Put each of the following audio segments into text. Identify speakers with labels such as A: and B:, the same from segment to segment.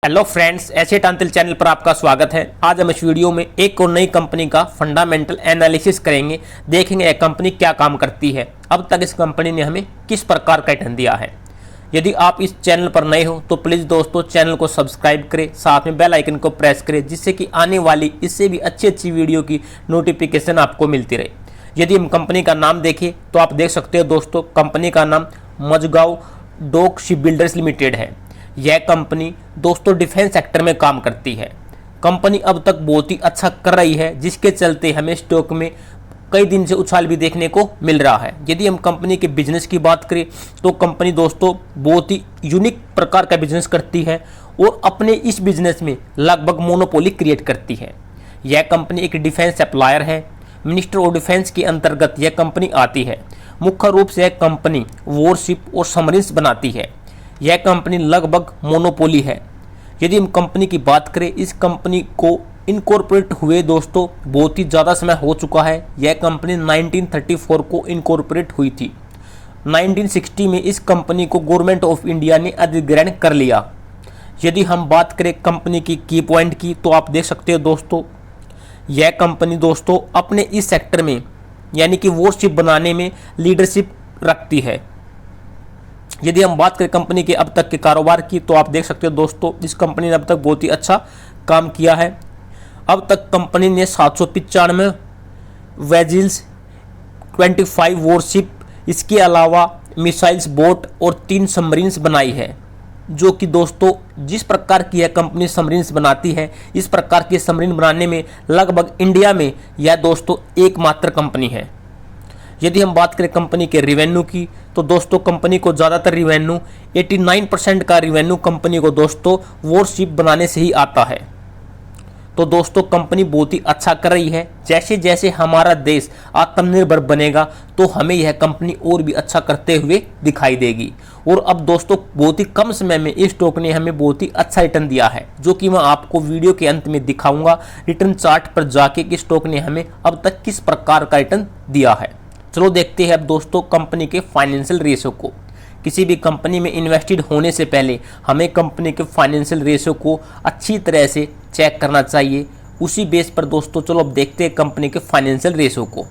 A: Hello friends, asset Antil channel पर आपका स्वागत है। आज हम इस वीडियो में एक और नई कंपनी का फंडामेंटल एनालिसिस करेंगे। देखेंगे यह कंपनी क्या काम करती है, अब तक इस कंपनी ने हमें किस प्रकार का रिटर्न दिया है। यदि आप इस चैनल पर नए हो तो प्लीज़ दोस्तों चैनल को सब्सक्राइब करें, साथ में बेल आइकन को प्रेस करें, जिससे कि आने वाली इससे भी अच्छी वीडियो की नोटिफिकेशन आपको मिलती रहे। यदि हम कंपनी का नाम देखें तो आप देख सकते हो दोस्तों, कंपनी का नाम Mazagon dock shipbuilders limited है। यह कंपनी दोस्तों डिफेंस सेक्टर में काम करती है। कंपनी अब तक बहुत ही अच्छा कर रही है, जिसके चलते हमें स्टॉक में कई दिन से उछाल भी देखने को मिल रहा है। यदि हम कंपनी के बिजनेस की बात करें तो कंपनी दोस्तों बहुत ही यूनिक प्रकार का बिजनेस करती है और अपने इस बिजनेस में लगभग मोनोपोली क्रिएट करती है। यह कंपनी एक डिफेंस सप्लायर है। मिनिस्टर ऑफ डिफेंस के अंतर्गत यह कंपनी आती है। मुख्य रूप से यह कंपनी वॉरशिप और सबमरीन्स बनाती है। यह कंपनी लगभग मोनोपोली है। यदि हम कंपनी की बात करें, इस कंपनी को इनकॉर्पोरेट हुए दोस्तों बहुत ही ज़्यादा समय हो चुका है। यह कंपनी 1934 को इनकॉर्पोरेट हुई थी। 1960 में इस कंपनी को गवर्नमेंट ऑफ इंडिया ने अधिग्रहण कर लिया। यदि हम बात करें कंपनी की पॉइंट की तो आप देख सकते हो दोस्तों, यह कंपनी दोस्तों अपने इस सेक्टर में यानी कि वॉरशिप बनाने में लीडरशिप रखती है। यदि हम बात करें कंपनी के अब तक के कारोबार की तो आप देख सकते हो दोस्तों, इस कंपनी ने अब तक बहुत ही अच्छा काम किया है। अब तक कंपनी ने 795 वेजिल्स, 25 वॉरशिप, इसके अलावा मिसाइल्स बोट और 3 सबमरीन्स बनाई है। जो कि दोस्तों जिस प्रकार की यह कंपनी सबमरीन्स बनाती है, इस प्रकार की सबमरीन बनाने में लगभग इंडिया में यह दोस्तों एकमात्र कंपनी है। यदि हम बात करें कंपनी के रिवेन्यू की तो दोस्तों कंपनी को ज़्यादातर रिवेन्यू 89% का रिवेन्यू कंपनी को दोस्तों वॉरशिप बनाने से ही आता है। तो दोस्तों कंपनी बहुत ही अच्छा कर रही है। जैसे जैसे हमारा देश आत्मनिर्भर बनेगा तो हमें यह कंपनी और भी अच्छा करते हुए दिखाई देगी। और अब दोस्तों बहुत ही कम समय में इस स्टॉक ने हमें बहुत ही अच्छा रिटर्न दिया है, जो कि मैं आपको वीडियो के अंत में दिखाऊंगा रिटर्न चार्ट पर जाके कि स्टॉक ने हमें अब तक किस प्रकार का रिटर्न दिया है। चलो देखते हैं अब दोस्तों कंपनी के फाइनेंशियल रेशियो को। किसी भी कंपनी में इन्वेस्टेड होने से पहले हमें कंपनी के फाइनेंशियल रेशियो को अच्छी तरह से चेक करना चाहिए। उसी बेस पर दोस्तों चलो अब देखते हैं कंपनी के फाइनेंशियल रेशियो को।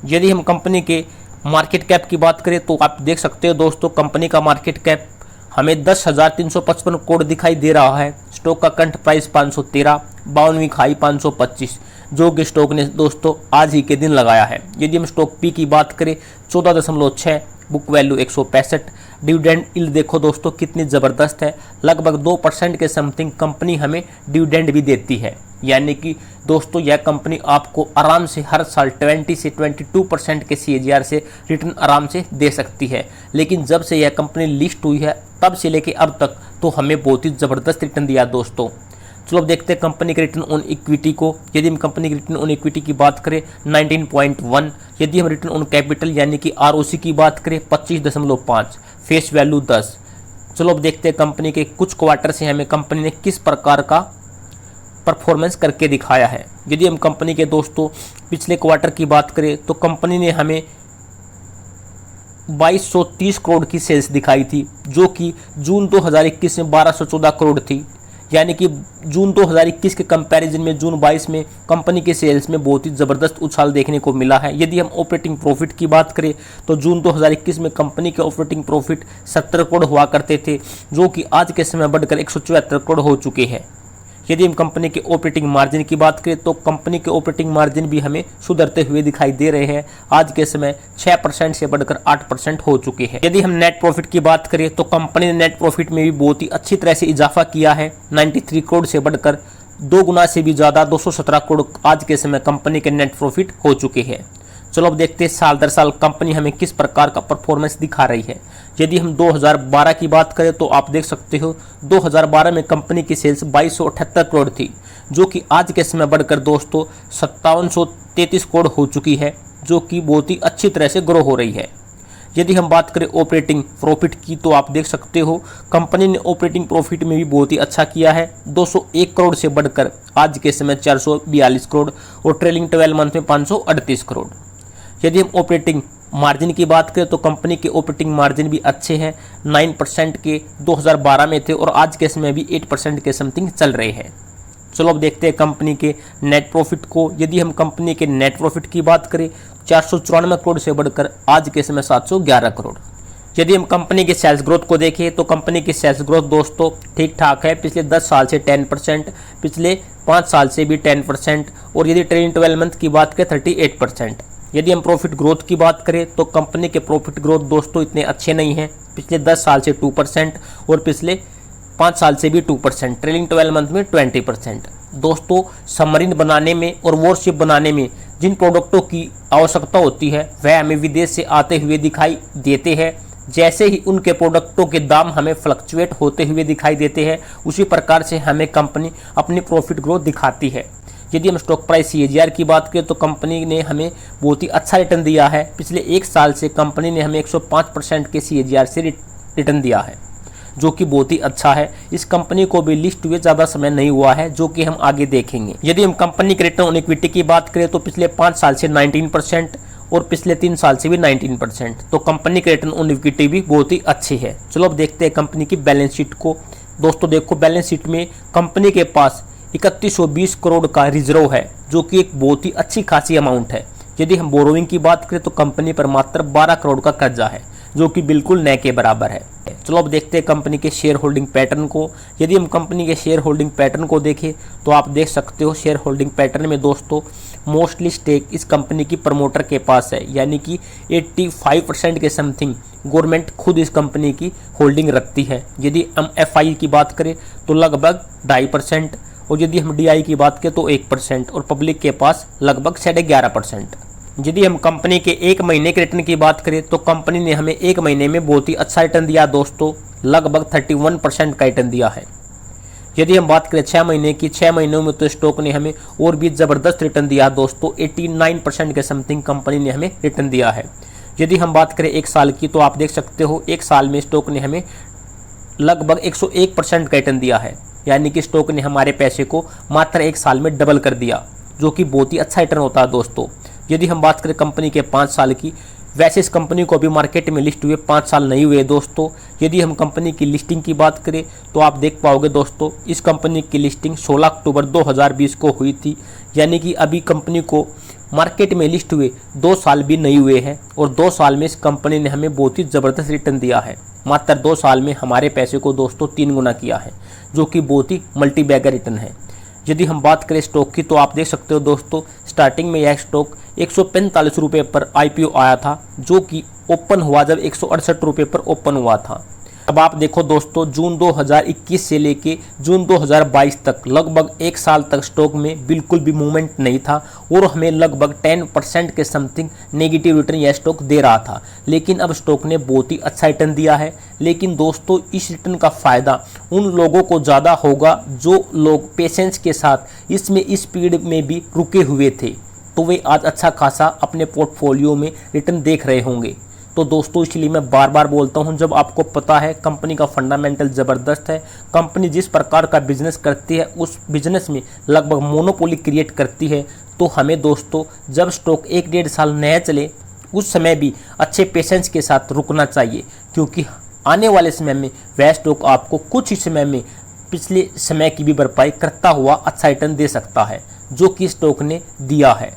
A: यदि हम कंपनी के मार्केट कैप की बात करें तो आप देख सकते हो दोस्तों, कंपनी का मार्केट कैप हमें 10,355 करोड़ दिखाई दे रहा है। स्टॉक का करंट प्राइस 513, 52वीं खाई 525, जो कि स्टॉक ने दोस्तों आज ही के दिन लगाया है। यदि हम स्टॉक पी की बात करें 14.6, बुक वैल्यू 165, डिविडेंड यील्ड देखो दोस्तों कितनी ज़बरदस्त है, लगभग 2% के समथिंग कंपनी हमें डिविडेंड भी देती है। यानी कि दोस्तों यह कंपनी आपको आराम से हर साल 20 से 22% के CAGR से रिटर्न आराम से दे सकती है। लेकिन जब से यह कंपनी लिस्ट हुई है तब से लेके अब तक तो हमें बहुत ही ज़बरदस्त रिटर्न दिया दोस्तों। चलो अब देखते हैं कंपनी के रिटर्न ऑन इक्विटी को। यदि हम कंपनी की रिटर्न ऑन इक्विटी की बात करें 19.1, यदि हम रिटर्न ऑन कैपिटल यानी कि ROC की बात करें 25.5, फेस वैल्यू 10। चलो अब देखते हैं कंपनी के कुछ क्वार्टर से हमें कंपनी ने किस प्रकार का परफॉर्मेंस करके दिखाया है। यदि हम कंपनी के दोस्तों पिछले क्वार्टर की बात करें तो कंपनी ने हमें 2230 करोड़ की सेल्स दिखाई थी, जो कि जून 2021 में 1214 करोड़ थी। यानी कि जून 2021 के कंपैरिजन में जून 22 में कंपनी के सेल्स में बहुत ही ज़बरदस्त उछाल देखने को मिला है। यदि हम ऑपरेटिंग प्रॉफिट की बात करें तो जून 2021 में कंपनी के ऑपरेटिंग प्रॉफिट 70 करोड़ हुआ करते थे, जो कि आज के समय बढ़कर 174 करोड़ हो चुके हैं। यदि हम कंपनी के ऑपरेटिंग मार्जिन की बात करें तो कंपनी के ऑपरेटिंग मार्जिन भी हमें सुधरते हुए दिखाई दे रहे हैं। आज के समय 6% से बढ़कर 8% हो चुके हैं। यदि हम नेट प्रॉफिट की बात करें तो कंपनी ने नेट प्रॉफिट में भी बहुत ही अच्छी तरह से इजाफा किया है। 93 करोड़ से बढ़कर 2 गुना से भी ज़्यादा 217 करोड़ आज के समय कंपनी के नेट प्रॉफिट हो चुके हैं। चलो अब देखते हैं साल दर साल कंपनी हमें किस प्रकार का परफॉर्मेंस दिखा रही है। यदि हम 2012 की बात करें तो आप देख सकते हो 2012 में कंपनी की सेल्स 2278 करोड़ थी, जो कि आज के समय बढ़कर दोस्तों 5733 करोड़ हो चुकी है, जो कि बहुत ही अच्छी तरह से ग्रो हो रही है। यदि हम बात करें ऑपरेटिंग प्रॉफिट की तो आप देख सकते हो कंपनी ने ऑपरेटिंग प्रॉफिट में भी बहुत ही अच्छा किया है। 201 करोड़ से बढ़कर आज के समय 442 करोड़ और ट्रेलिंग 12 मंथ में 538 करोड़। यदि हम ऑपरेटिंग मार्जिन की बात करें तो कंपनी के ऑपरेटिंग मार्जिन भी अच्छे हैं, 9% के 2012 में थे और आज के समय भी 8% के समथिंग चल रहे हैं। चलो अब देखते हैं कंपनी के नेट प्रॉफिट को। यदि हम कंपनी के नेट प्रॉफिट की बात करें 494 करोड़ से बढ़कर आज के समय 711 करोड़। यदि हम कंपनी के सेल्स ग्रोथ को देखें तो कंपनी की सेल्स ग्रोथ दोस्तों ठीक ठाक है, पिछले 10 साल से 10%, पिछले 5 साल से भी 10% और यदि ट्रेलिंग 12 मंथ की बात करें 38%। यदि हम प्रॉफिट ग्रोथ की बात करें तो कंपनी के प्रॉफिट ग्रोथ दोस्तों इतने अच्छे नहीं हैं, पिछले 10 साल से 2% और पिछले 5 साल से भी 2%, ट्रेलिंग 12 मंथ में 20%। दोस्तों सबमरीन बनाने में और वॉरशिप बनाने में जिन प्रोडक्टों की आवश्यकता होती है वह हमें विदेश से आते हुए दिखाई देते हैं। जैसे ही उनके प्रोडक्टों के दाम हमें फ्लक्चुएट होते हुए दिखाई देते हैं, उसी प्रकार से हमें कंपनी अपनी प्रॉफिट ग्रोथ दिखाती है। यदि हम स्टॉक प्राइस CAGR की बात करें तो कंपनी ने हमें बहुत ही अच्छा रिटर्न दिया है। पिछले 1 साल से कंपनी ने हमें 105% के CAGR से रिटर्न दिया है, जो कि बहुत ही अच्छा है। इस कंपनी को भी लिस्ट हुए ज़्यादा समय नहीं हुआ है, जो कि हम आगे देखेंगे। यदि हम कंपनी के रिटर्न ऑन इक्विटी की बात करें तो पिछले 5 साल से 19% और पिछले 3 साल से भी 19%, तो कंपनी के रिटर्न ऑन इक्विटी भी बहुत ही अच्छी है। चलो अब देखते हैं कंपनी की बैलेंस शीट को। दोस्तों देखो, बैलेंस शीट में कंपनी के पास 3120 करोड़ का रिजर्व है, जो कि एक बहुत ही अच्छी खासी अमाउंट है। यदि हम बोरोइंग की बात करें तो कंपनी पर मात्र 12 करोड़ का कर्जा है, जो कि बिल्कुल नए के बराबर है। चलो अब देखते हैं कंपनी के शेयर होल्डिंग पैटर्न को। यदि हम कंपनी के शेयर होल्डिंग पैटर्न को देखें तो आप देख सकते हो शेयर होल्डिंग पैटर्न में दोस्तों मोस्टली स्टेक इस कंपनी की प्रमोटर के पास है, यानी कि 85% के समथिंग गवर्नमेंट खुद इस कंपनी की होल्डिंग रखती है। यदि हम FI की बात करें तो लगभग 2.5% और यदि हम DI की बात करें तो 1% और पब्लिक के पास लगभग 11.5%। यदि हम कंपनी के 1 महीने के रिटर्न की बात करें तो कंपनी ने हमें 1 महीने में बहुत ही अच्छा रिटर्न दिया दोस्तों, लगभग 31% का रिटर्न दिया है। यदि हम बात करें 6 महीने की, 6 महीनों में तो स्टॉक ने हमें और भी ज़बरदस्त रिटर्न दिया दोस्तों, 89% के समथिंग कंपनी ने हमें रिटर्न दिया है। यदि हम बात करें 1 साल की तो आप देख सकते हो 1 साल में स्टॉक ने हमें लगभग 101% का रिटर्न दिया है, यानी कि स्टॉक ने हमारे पैसे को मात्र 1 साल में डबल कर दिया, जो कि बहुत ही अच्छा रिटर्न होता है दोस्तों। यदि हम बात करें कंपनी के 5 साल की, वैसे इस कंपनी को अभी मार्केट में लिस्ट हुए 5 साल नहीं हुए दोस्तों। यदि हम कंपनी की लिस्टिंग की बात करें तो आप देख पाओगे दोस्तों इस कंपनी की लिस्टिंग 16 अक्टूबर 2020 को हुई थी, यानी कि अभी कंपनी को मार्केट में लिस्ट हुए 2 साल भी नहीं हुए हैं और 2 साल में इस कंपनी ने हमें बहुत ही ज़बरदस्त रिटर्न दिया है। मात्र 2 साल में हमारे पैसे को दोस्तों 3 गुना किया है, जो कि बहुत ही मल्टी बैगर रिटर्न है। यदि हम बात करें स्टॉक की तो आप देख सकते हो दोस्तों स्टार्टिंग में यह स्टॉक 145 रुपये पर IPO आया था, जो कि ओपन हुआ जब 168 रुपये पर ओपन हुआ था। अब आप देखो दोस्तों जून 2021 से लेके जून 2022 तक लगभग 1 साल तक स्टॉक में बिल्कुल भी मूवमेंट नहीं था और हमें लगभग 10% के समथिंग नेगेटिव रिटर्न यह स्टॉक दे रहा था, लेकिन अब स्टॉक ने बहुत ही अच्छा रिटर्न दिया है। लेकिन दोस्तों इस रिटर्न का फ़ायदा उन लोगों को ज़्यादा होगा जो लोग पेशेंस के साथ इसमें इस स्पीड में भी रुके हुए थे, तो वे आज अच्छा खासा अपने पोर्टफोलियो में रिटर्न देख रहे होंगे। तो दोस्तों इसलिए मैं बार बार बोलता हूं, जब आपको पता है कंपनी का फंडामेंटल ज़बरदस्त है, कंपनी जिस प्रकार का बिजनेस करती है उस बिजनेस में लगभग मोनोपोली क्रिएट करती है, तो हमें दोस्तों जब स्टॉक 1-1.5 साल नया चले उस समय भी अच्छे पेशेंस के साथ रुकना चाहिए, क्योंकि आने वाले समय में वह स्टॉक आपको कुछ ही समय में पिछले समय की भी भरपाई करता हुआ अच्छा रिटर्न दे सकता है, जो कि स्टॉक ने दिया है।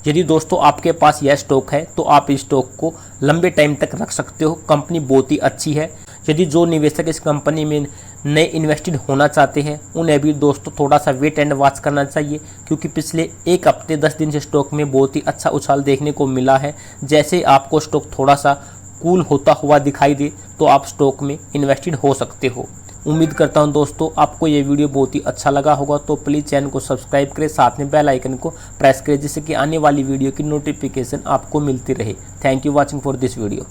A: यदि दोस्तों आपके पास यह स्टॉक है तो आप इस स्टॉक को लंबे टाइम तक रख सकते हो, कंपनी बहुत ही अच्छी है। यदि जो निवेशक इस कंपनी में नए इन्वेस्टेड होना चाहते हैं उन्हें भी दोस्तों थोड़ा सा वेट एंड वॉच करना चाहिए, क्योंकि पिछले 1 हफ्ते 10 दिन से स्टॉक में बहुत ही अच्छा उछाल देखने को मिला है। जैसे आपको स्टॉक थोड़ा सा कूल होता हुआ दिखाई दे तो आप स्टॉक में इन्वेस्टेड हो सकते हो। उम्मीद करता हूं दोस्तों आपको ये वीडियो बहुत ही अच्छा लगा होगा, तो प्लीज़ चैनल को सब्सक्राइब करें, साथ में बेल आइकन को प्रेस करें, जिससे कि आने वाली वीडियो की नोटिफिकेशन आपको मिलती रहे। Thank you watching for this video.